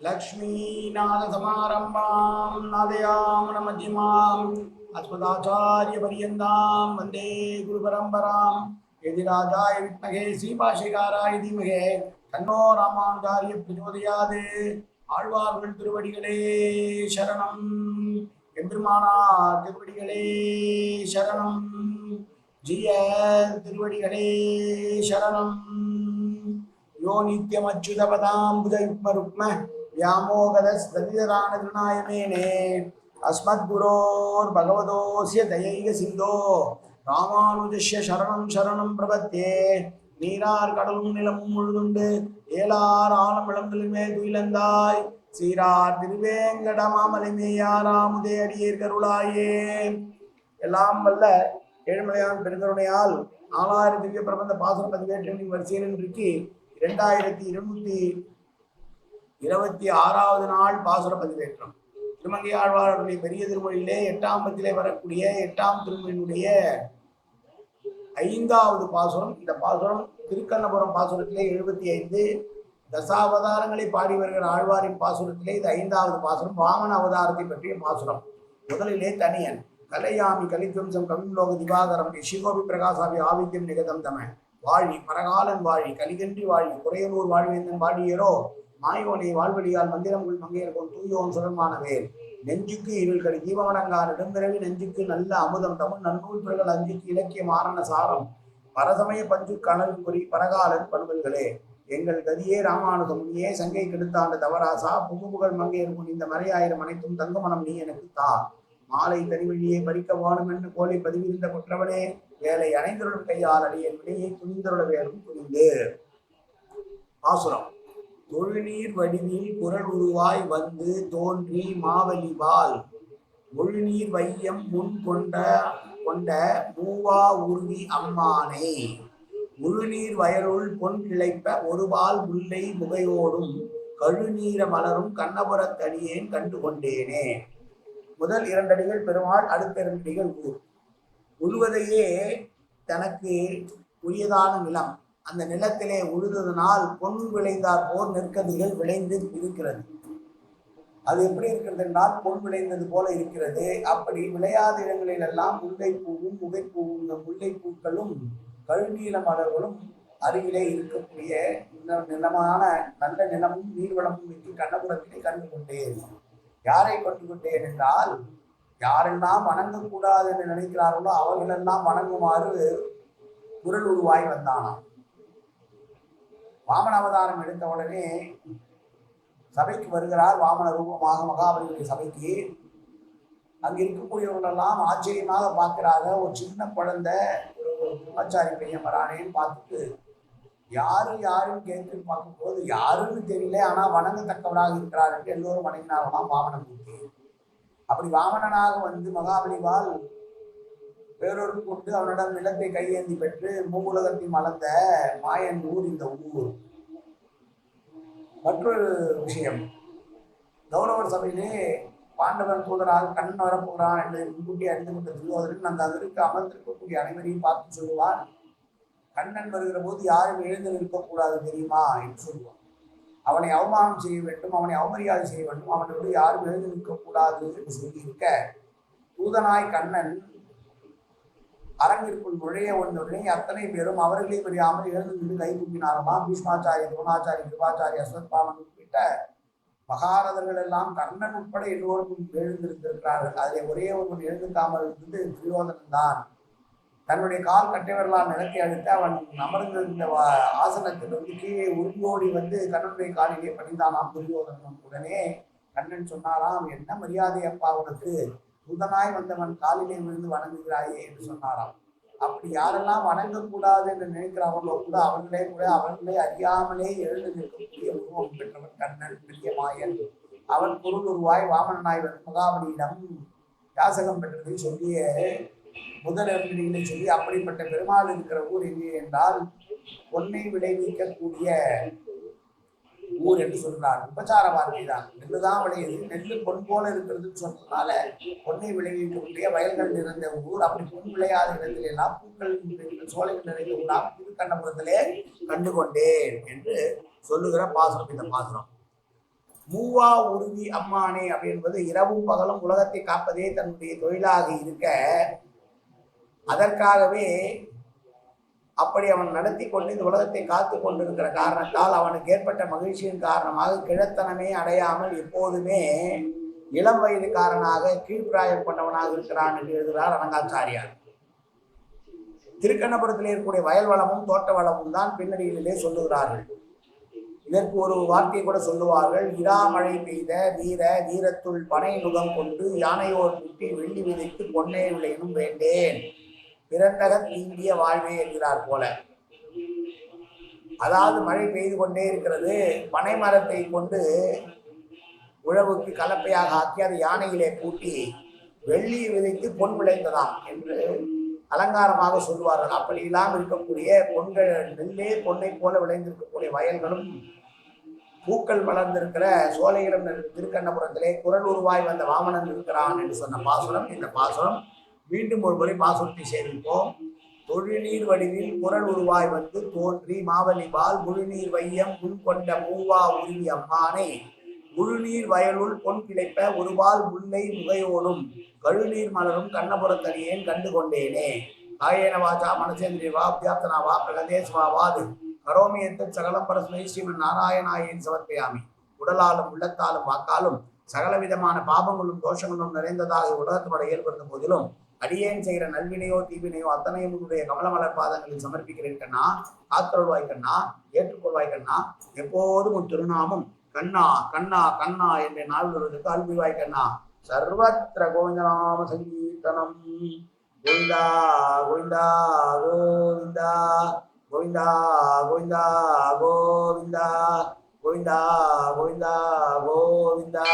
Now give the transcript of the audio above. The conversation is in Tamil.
लक्ष्मीनाथसमारम्भां नादयामनमध्यमाम् अस्मदाचार्यपर्यन्तां वन्दे गुरुपरम्परां यदिराजाय विद्महे श्रीभाष्यकाराय धीमहि तन्नो रामानुजाय प्रचोदयात् ஆழ்வார்கள் திருவடிகளே சரணம் எம்பெருமானார் திருவடிகளே சரணம் ஜிய திருவடிகளே சரணம் யோ நித்யமச்சுதபதாம் புஜயுக்மருக்ம व्यामोगदस्तदितराणतृणायमेने अस्मद्गुरोर्भगवतोऽस्य दयैक सिन्धो रामानुजस्य शरणं शरणं प्रपद्ये நீரார் கடலும் நிலமும் முழுதுண்டு ஏலார் ஆலம் விளம்பலுமே துயிலந்தாய் சீரார் திருவேங்கடமாமலை மேயாராமுதே அடியேர் கருளாயே. எல்லாம் வல்ல ஏழுமலையான் பெருங்கருணையால் 4000 திவ்ய பிரபந்த பாசுர பதிவேற்றங்களின் வரிசையில் இன்றைக்கு 2226வது நாள் பாசுர பதிவேற்றம். திருமங்கை ஆழ்வாருடைய பெரிய திருமொழியிலே 8ஆம் பத்திலே வரக்கூடிய 8ஆம் திருமொழியினுடைய 5வது பாசுரம். இந்த பாசுரம் திருக்கண்ணபுரம் பாசுரத்திலே 75, தசாவதாரங்களை பாடி வருகிற ஆழ்வாரின் பாசுரத்திலே இது 5வது பாசுரம். வாமன அவதாரத்தை பற்றிய பாசுரம். முதலிலே தனியன் கலையாமி கலித்வம்சம் கவிம்லோக திவாகரம் ஷிகோபி பிரகாசாபி ஆவித்யம் நிகதம் தம வாழி பரகாலன் வாழி கலிகன்றி வாழி குறையலூர் வாழ்வேந்தன் வாழியரோ மாயோனை வாழ்வழியால் மந்திரங்கள் மங்கையர்கொள் தூயோன் சுரமானவேல் நெஞ்சுக்கு இருள்கடி தீபவனங்கான இடம்பிறவி நெஞ்சுக்கு நல்ல அமுதம் தமிழ் நன்னூல் பிறகள் அஞ்சுக்கு இலக்கிய மாரண சாரம் பரசமய பஞ்சு கனல் குறி பரகாலன் பண்பல்களே எங்கள் கதியே ராமானுஜமுனியே சங்கை கெடுத்தாண்ட தவராசா புகுபுகழ் மங்கையர்கொள் இந்த மறையாயிரம் அனைத்தும் தங்கமனம் நீ எனக்கு தா மாலை தனிவழியே பறிக்க வாணும் என்று கோலை பதிவிருந்த குற்றவனே வேலை அனைந்தருடன் கையால் அடியன் வினையை துணிந்தருட வேலும் துணிந்து. பாசுரம். தொழுநீர் வடிவில் குரல் உருவாய் வந்து தோன்றி மாவலிபால் முழுநீர் வையம் முன் கொண்ட மூவா உருவி அம்மானை முழுநீர் வயலுள் பொன் கிளைப்ப ஒருபால் முல்லை முகையோடும் கழுநீர மலரும் கண்ணபுரத்தடியேன் கண்டு கொண்டேனே. முதல் 2 அடிகள் பெருமாள், அடுத்த 2 அடிகள் ஊர். உழுவதையே தனக்கு உரியதான நிலம், அந்த நிலத்திலே உழுததனால் பொன் விளைந்தார் போர் நெற்கதிர்கள் விளைந்து இருக்கிறது. அது எப்படி இருக்கிறது என்றால் பொன் விளைந்தது போல இருக்கிறது. அப்படி விளையாத இடங்களில் எல்லாம் முல்லைப்பூவும் முகைப்பூவும் முல்லைப்பூக்களும் கழுநீல மலர்களும் அருகிலே இருக்கக்கூடிய நிலமான நல்ல நிலமும் நீர்வளமும் வைத்து கண்ணபுரத்திலே கண்டு கொண்டேன். யாரை கண்டு கொண்டேன் என்றால் யாரெல்லாம் வணங்கக்கூடாது என்று நினைக்கிறார்களோ அவர்களெல்லாம் வணங்குமாறு குரல் உருவாய் வந்தானாம். வாமன அவதாரம் எடுத்த உடனே சபைக்கு வருகிறார். வாமன ரூபமாக மகாபலியுடைய சபைக்கு. அங்கு இருக்கக்கூடியவர்களெல்லாம் ஆச்சரியமாக பார்க்கிறாங்க. ஒரு சின்ன குழந்தை, ஒரு பிரம்மச்சாரி பையன் வரானேன்னு பார்த்துட்டு யாரும் கேட்டு பார்க்கும்போது யாருன்னு தெரியல, ஆனா வணங்கத்தக்கவராக இருக்கிறார் என்று எல்லோரும் வணங்கினார்களாம் வாமனமூர்த்தி. அப்படி வாமனனாக வந்து மகாபலிவால் வேறொரு கொண்டு அவனிடம் நிலத்தை கையேந்தி பெற்று மூவுலகத்தையும் அளந்த மாயன் ஊர் இந்த ஊர். மற்றொரு விஷயம், கௌரவர் சபையிலே பாண்டவன் தூதராக கண்ணன் வரப்போகிறான் என்று முன்கூட்டி அறிந்து கொண்ட துரியோதனன் அந்த அதற்கு அமர்ந்திருக்கக்கூடிய அனைவரையும் பார்த்து சொல்லுவான், கண்ணன் வருகிற போது யாரும் எழுந்து நிற்கக்கூடாது தெரியுமா என்று சொல்லுவான். அவனை அவமானம் செய்ய வேண்டும், அவனை அவமரியாதை செய்ய வேண்டும், அவனோடு யாரும் எழுந்து நிற்கக்கூடாது என்று சொல்லியிருக்க தூதனாய் கண்ணன் அரங்கிற்குள் நுழைய வந்தவுடனே அத்தனை பேரும் அவர்களே பெரியாமல் எழுந்து நின்று கை கூப்பினாரலாம். பீஷ்மாச்சாரி, துரோணாச்சாரி, கிருபாச்சாரி, அஸ்வத்பாமன் உட்பட்ட மகாரதர்கள் எல்லாம் கர்ணன் உட்பட எல்லோருக்கும் எழுந்திருந்திருக்கிறார்கள். அதில் ஒரே ஒருவன் எழுந்துக்காமல் இருந்தது துரியோதனன் தான். தன்னுடைய கால் கட்டைவர்களால் நிலத்தை அழுத்து அவன் அமர்ந்திருந்த ஆசனத்தில் வந்து கீழே உருங்கோடி வந்து கண்ணனுடைய காலிலே பணிந்தானாம் துரியோதனன். உடனே கண்ணன் சொன்னாராம், என்ன மரியாதை அப்பா உனக்கு, புதனாய் வந்தவன் காலிலே விழுந்து வணங்குகிறாயே என்று சொன்னாராம். அப்படி யாரெல்லாம் வணங்கக்கூடாது என்று நினைக்கிறார்களோ கூட அவர்களே அறியாமலே எழுந்து நிற்கக்கூடிய உருவம் பெற்றவன் கண்ணன் பெரிய மாயன். அவன் பொருள் உருவாய் வாமனனாய் வந்து மகாபலியிடம் யாசகம் பெற்றதை சொல்லிய முதல் அடிகளை சொல்லி, அப்படிப்பட்ட பெருமாள் இருக்கிற ஊர் எங்கே என்றால் பொன்னை விளைவிக்கக்கூடிய ஊர் என்று சொல்றார். உபச்சார வார்த்தை தான். நெல்லுதான் விளையுது, நெல்லு பொன் போல இருக்கிறதுன்னு சொன்னதுனால பொன்னை விளைவிக்கக்கூடிய வயல்கள் நிறைந்த ஊர். அப்படி பொன் விளையாத இடத்துல எல்லாம் பூக்கள் சோலைகள் நிறைந்த ஊராக திருக்கண்ணபுரத்திலே கண்டு கொண்டேன் என்று சொல்லுகிற பாசுரம் இந்த பாசுரம். மூவா உருவி அம்மானே அப்படின்பது இரவும் பகலும் உலகத்தை காப்பதே தன்னுடைய தொழிலாக இருக்க, அதற்காகவே அப்படி அவன் நடத்தி கொண்டு இந்த உலகத்தை காத்து கொண்டிருக்கிற காரணத்தால் அவனுக்கு ஏற்பட்ட மகிழ்ச்சியின் காரணமாக கிழத்தனமே அடையாமல் எப்போதுமே இளம் வயதுக்காரனாக கீழ்பிராயம் கொண்டவனாக இருக்கிறான் என்று எழுதுகிறார் அனங்காச்சாரியார். திருக்கண்ணபுரத்தில் இருக்கக்கூடிய வயல் வளமும் தோட்ட வளமும் தான் பின்னணியிலே சொல்லுகிறார்கள். இதற்கு ஒரு வார்த்தையை கூட சொல்லுவார்கள். இராமழை பெய்த வீர வீரத்துள் பனை நுகம் கொண்டு யானையோர் விட்டு வெள்ளி விதைத்து பொன்னே விளையனும் வேண்டேன் பிறந்தக தீண்டிய வாழ்வே என்கிறார் போல. அதாவது மழை பெய்து கொண்டே இருக்கிறது, பனை மரத்தை கொண்டு உழவுக்கு கலப்பையாக ஆக்கி அதை யானையிலே பூட்டி வெள்ளி விதைத்து பொன் விளைந்ததாம் என்று அலங்காரமாக சொல்வார்கள். அப்படி இல்லாமல் இருக்கக்கூடிய பொன்கள் நெல்லே பொன்னை போல விளைந்திருக்கக்கூடிய வயல்களும் பூக்கள் வளர்ந்திருக்கிற சோலைகளும் திருக்கண்ணபுரத்திலே குரல் உருவாய் வந்த வாமனன் இருக்கிறான் என்று சொன்ன பாசுரம். இந்த பாசுரம் மீண்டும் ஒரு முறை பாசுரத்தை சேமிப்போம். தொழுநீர் வடிவில் குரல் உருவாய் வந்து தோன்றி மாவலிபால் முழுநீர் வையம் முன் கொண்ட மூவா உருவி அம்மானை முழுநீர் வயலுள் பொன் கிளைப்ப ஒருபால் முல்லை முகையோடும் கழுநீர் மலரும் கண்ணபுரத்தடியேன் கண்டு கொண்டேனே. காயேன வாச்சா மனசேந்திரிய வா வியாப்தனா வா பிரகதேஸ்வா வாது கரோமியத்து சகலம் பரஸ்மை ஸ்ரீமன் நாராயணாயின் சமர்ப்பயாமி. உடலாலும் உள்ளத்தாலும் வாக்காலும் சகல விதமான பாபங்களும் தோஷங்களும் நிறைந்ததாக உலகத்தோட ஏற்படுத்த போதிலும் அடியேன் செய்கிற நல்வினையோ தீவினையோ அத்தனையும் உன்னுடைய கமலமலர் பாதங்களில் சமர்ப்பிக்கிறேன் கண்ணா. காத்தொழுவாய் கண்ணா, ஏற்றுக்கொள்வாய் கண்ணா. எப்போதும் உன் திருநாமம் கண்ணா கண்ணா கண்ணா என்ற நாள் வருவதற்கு அல்விவாய் கண்ணா. சர்வத்திர கோவிந்தநாம சங்கீர்த்தனம். கோவிந்தா கோவிந்தா கோவிந்தா கோவிந்தா கோவிந்தா கோவிந்தா கோவிந்தா கோவிந்தா கோவிந்தா.